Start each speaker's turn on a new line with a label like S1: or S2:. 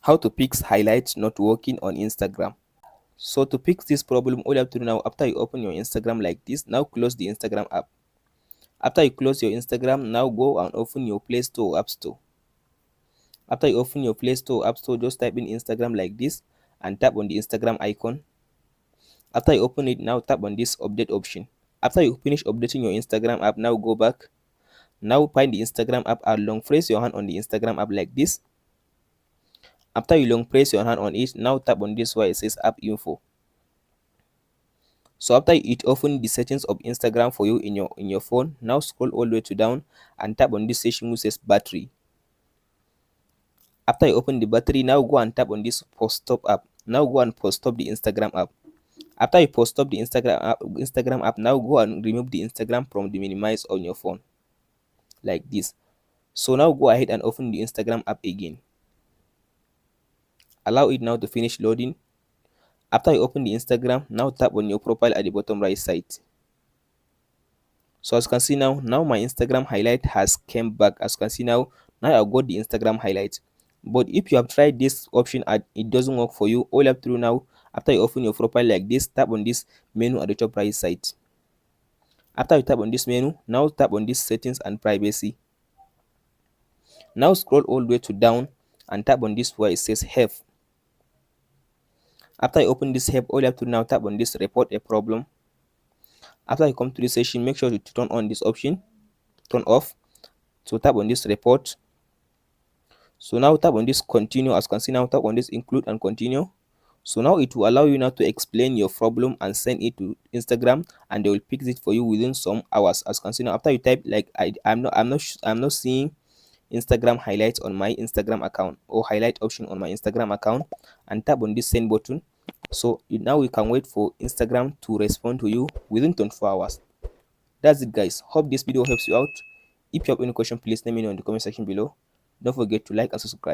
S1: How to fix highlights not working on Instagram. So to fix this problem, all you have to do now, after you open your Instagram like this, now close the Instagram app. After you close your Instagram, now go and open your Play Store or App Store. After you open your Play Store or App Store, just type in Instagram like this and tap on the Instagram icon. After you open it, now tap on this update option. After you finish updating your Instagram app, now go back. Now find the Instagram app and long press your hand on the Instagram app like this. After you long press your hand on it, now tap on this where it says app info. So after it open the settings of Instagram for you in your phone, now scroll all the way to down and tap on this section which says battery. After you open the battery, now go and tap on this post stop app. Now go and post stop the Instagram app. After you post stop the Instagram app, now go and remove the Instagram from the minimize on your phone like this. So now go ahead and open the Instagram app again. Allow it now to finish loading. After you open the Instagram, now tap on your profile at the bottom right side. So as you can see now my Instagram highlight has came back. As you can see now I got the Instagram highlight. But if you have tried this option and it doesn't work for you, all you have to do now, after you open your profile like this, tap on this menu at the top right side. After you tap on this menu, now tap on this settings and privacy. Now scroll all the way to down and tap on this where it says help. After you open this help, all you have to now tap on this report a problem. After you come to this session, make sure to turn on this option, turn off. So tap on this report. So now tap on this continue. As you can see now, tap on this include and continue. So now it will allow you now to explain your problem and send it to Instagram, and they will fix it for you within some hours. As you can see now, after you type like I'm not seeing Instagram highlights on my Instagram account or highlight option on my Instagram account, and tap on this send button. So now we can wait for Instagram to respond to you within 24 hours. That's it, guys. Hope this video helps you out. If you have any question, please let me know in the comment section below. Don't forget to like and subscribe.